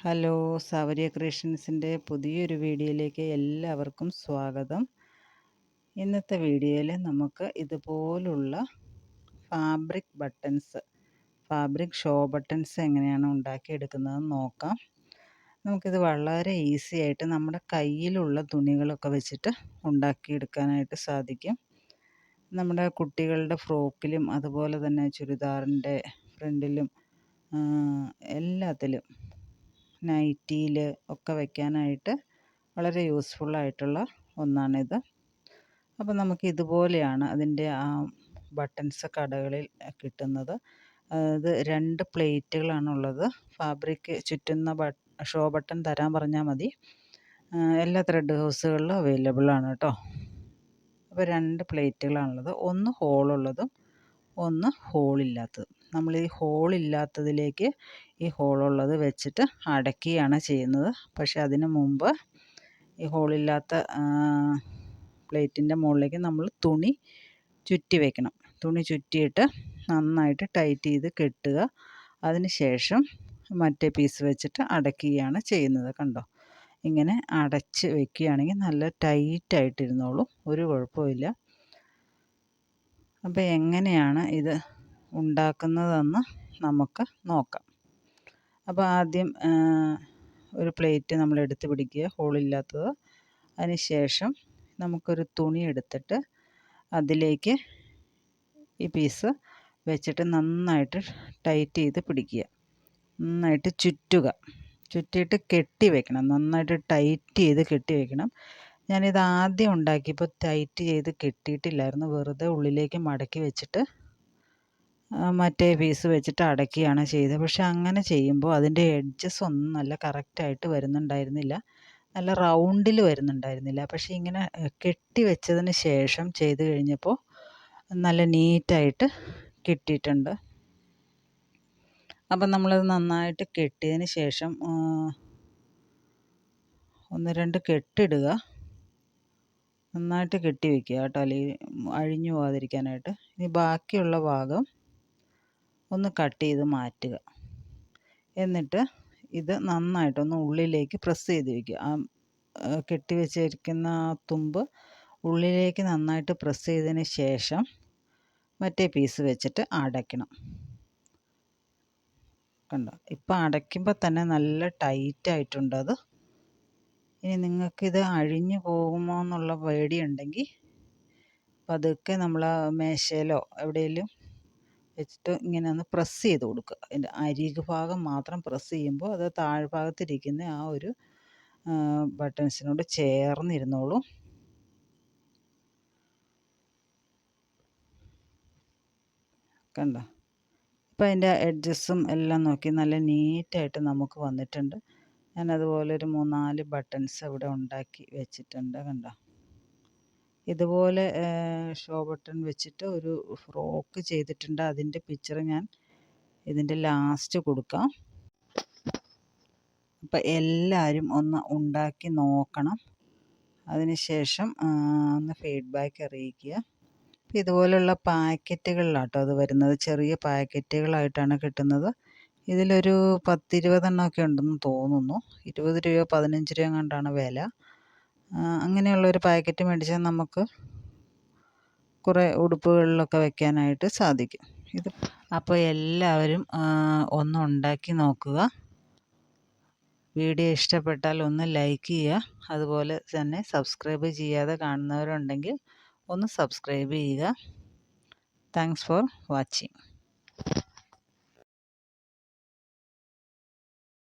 Hello, സാവര്യ ക്രിയേഷൻസിൻ്റെ പുതിയൊരു വീഡിയോയിലേക്ക് എല്ലാവർക്കും സ്വാഗതം. ഇന്നത്തെ വീഡിയോയിൽ നമുക്ക് ഇതുപോലുള്ള ഫാബ്രിക് ഷോ ബട്ടൺസ് എങ്ങനെയാണ് ഉണ്ടാക്കിയെടുക്കുന്നതെന്ന് നോക്കാം. നമുക്കിത് വളരെ ഈസി ആയിട്ട് നമ്മുടെ കയ്യിലുള്ള തുണികളൊക്കെ വെച്ചിട്ട് ഉണ്ടാക്കിയെടുക്കാനായിട്ട് സാധിക്കും. നമ്മുടെ കുട്ടികളുടെ ഫ്രോക്കിലും അതുപോലെ തന്നെ ചുരിദാറിൻ്റെ ഫ്രണ്ടിലും എല്ലാത്തിലും നൈറ്റിയിൽ ഒക്കെ വയ്ക്കാനായിട്ട് വളരെ യൂസ്ഫുള്ളായിട്ടുള്ള ഒന്നാണിത്. അപ്പോൾ നമുക്ക് ഇതുപോലെയാണ് അതിൻ്റെ ആ ബട്ടൺസ് കടകളിൽ കിട്ടുന്നത്. അത് 2 പ്ലേറ്റുകളാണുള്ളത്. ഫാബ്രിക് ചുറ്റുന്ന ഷോ ബട്ടൺ തരാൻ പറഞ്ഞാൽ മതി. എല്ലാ ത്രെഡ് ഹൗസുകളിലും അവൈലബിളാണ് കേട്ടോ. അപ്പോൾ 2 പ്ലേറ്റുകളാണുള്ളത്. ഒന്ന് ഹോളുള്ളതും ഒന്ന് ഹോളില്ലാത്തതും. നമ്മൾ ഈ ഹോളില്ലാത്തതിലേക്ക് ഈ ഹോളുള്ളത് വെച്ചിട്ട് അടയ്ക്കുകയാണ് ചെയ്യുന്നത്. പക്ഷേ അതിന് മുമ്പ് ഈ ഹോളില്ലാത്ത പ്ലേറ്റിൻ്റെ മുകളിലേക്ക് നമ്മൾ തുണി ചുറ്റി വയ്ക്കണം. തുണി ചുറ്റിയിട്ട് നന്നായിട്ട് ടൈറ്റ് ചെയ്ത് കെട്ടുക. അതിന് ശേഷം മറ്റേ പീസ് വെച്ചിട്ട് അടയ്ക്കുകയാണ് ചെയ്യുന്നത്. കണ്ടോ, ഇങ്ങനെ അടച്ച് വയ്ക്കുകയാണെങ്കിൽ നല്ല ടൈറ്റായിട്ടിരുന്നോളും, ഒരു കുഴപ്പമില്ല. അപ്പോൾ എങ്ങനെയാണ് ഇത് ഉണ്ടാക്കുന്നതെന്ന് നമുക്ക് നോക്കാം. അപ്പോൾ ആദ്യം ഒരു പ്ലേറ്റ് നമ്മൾ എടുത്ത് പിടിക്കുക, ഹോളില്ലാത്തത്. അതിന് ശേഷം നമുക്കൊരു തുണി എടുത്തിട്ട് അതിലേക്ക് ഈ പീസ് വെച്ചിട്ട് നന്നായിട്ട് ടൈറ്റ് ചെയ്ത് പിടിക്കുക. നന്നായിട്ട് ചുറ്റിയിട്ട് കെട്ടി വയ്ക്കണം. നന്നായിട്ട് ടൈറ്റ് ചെയ്ത് കെട്ടി വയ്ക്കണം. ഞാനിത് ആദ്യം ഉണ്ടാക്കിയപ്പോൾ ടൈറ്റ് ചെയ്ത് കെട്ടിയിട്ടില്ലായിരുന്നു. വെറുതെ ഉള്ളിലേക്ക് മടക്കി വെച്ചിട്ട് മറ്റേ പീസ് വെച്ചിട്ട് അടയ്ക്കുകയാണ് ചെയ്തത്. പക്ഷെ അങ്ങനെ ചെയ്യുമ്പോൾ അതിൻ്റെ എഡ്ജസ് ഒന്നും നല്ല കറക്റ്റായിട്ട് വരുന്നുണ്ടായിരുന്നില്ല, നല്ല റൗണ്ടിൽ വരുന്നുണ്ടായിരുന്നില്ല. പക്ഷേ ഇങ്ങനെ കെട്ടി വെച്ചതിന് ശേഷം ചെയ്ത് കഴിഞ്ഞപ്പോൾ നല്ല നീറ്റായിട്ട് കിട്ടിയിട്ടുണ്ട്. അപ്പം നമ്മളത് നന്നായിട്ട് കെട്ടിയതിന് ശേഷം 1-2 കെട്ടിടുക. നന്നായിട്ട് കെട്ടി വയ്ക്കുക കേട്ടോ, അല്ലെങ്കിൽ അഴിഞ്ഞു പോകാതിരിക്കാനായിട്ട്. ഇനി ബാക്കിയുള്ള ഭാഗം ഒന്ന് കട്ട് ചെയ്ത് മാറ്റുക. എന്നിട്ട് ഇത് നന്നായിട്ടൊന്ന് ഉള്ളിലേക്ക് പ്രസ് ചെയ്ത് വയ്ക്കുക. ആ കെട്ടി വെച്ചിരിക്കുന്ന ആ തുമ്പ് ഉള്ളിലേക്ക് നന്നായിട്ട് പ്രസ് ചെയ്തതിന് ശേഷം മറ്റേ പീസ് വെച്ചിട്ട് അടയ്ക്കണം. കണ്ടോ, ഇപ്പം അടയ്ക്കുമ്പോൾ തന്നെ നല്ല ടൈറ്റായിട്ടുണ്ട് അത്. ഇനി നിങ്ങൾക്കിത് അഴിഞ്ഞു പോകുമോ എന്നുള്ള പേടിയുണ്ടെങ്കിൽ പതുക്കെ നമ്മൾ ആ മേശയിലോ എവിടെയെങ്കിലും വെച്ചിട്ട് ഇങ്ങനെ ഒന്ന് പ്രസ് ചെയ്ത് കൊടുക്കുക. അതിൻ്റെ അരികു ഭാഗം മാത്രം പ്രസ് ചെയ്യുമ്പോൾ അത് താഴ്ഭാഗത്തിരിക്കുന്ന ആ ഒരു ബട്ടൺസിനോട് ചേർന്നിരുന്നോളും. കണ്ടോ, ഇപ്പം അതിൻ്റെ എഡ്ജസും എല്ലാം നോക്കി നല്ല നീറ്റായിട്ട് നമുക്ക് വന്നിട്ടുണ്ട്. ഞാനതുപോലെ ഒരു 3-4 ബട്ടൺസ് ഇവിടെ ഉണ്ടാക്കി വെച്ചിട്ടുണ്ട്. കണ്ടോ, ഇതുപോലെ ഷോ ബട്ടൺ വെച്ചിട്ട് ഒരു ഫ്രോക്ക് ചെയ്തിട്ടുണ്ട്. അതിൻ്റെ പിക്ചർ ഞാൻ ഇതിൻ്റെ ലാസ്റ്റ് കൊടുക്കാം. അപ്പം എല്ലാവരും ഒന്ന് ഉണ്ടാക്കി നോക്കണം. അതിന് ശേഷം ഒന്ന് ഫീഡ്ബാക്ക് അറിയിക്കുക. അപ്പം ഇതുപോലുള്ള പാക്കറ്റുകളിലാട്ടോ അത് വരുന്നത്. ചെറിയ പാക്കറ്റുകളായിട്ടാണ് കിട്ടുന്നത്. ഇതിലൊരു 10-20 എണ്ണമൊക്കെ ഉണ്ടെന്ന് തോന്നുന്നു. 20 രൂപയോ 15 രൂപ കണ്ടാണ് വില. അങ്ങനെയുള്ളൊരു പാക്കറ്റ് മേടിച്ചാൽ നമുക്ക് കുറേ ഉടുപ്പുകളിലൊക്കെ വയ്ക്കാനായിട്ട് സാധിക്കും. അപ്പോൾ എല്ലാവരും ഒന്ന് ഉണ്ടാക്കി നോക്കുക. വീഡിയോ ഇഷ്ടപ്പെട്ടാൽ ഒന്ന് ലൈക്ക് ചെയ്യുക. അതുപോലെ തന്നെ സബ്സ്ക്രൈബ് ചെയ്യാതെ കാണുന്നവരുണ്ടെങ്കിൽ ഒന്ന് സബ്സ്ക്രൈബ് ചെയ്യുക. Thanks for watching.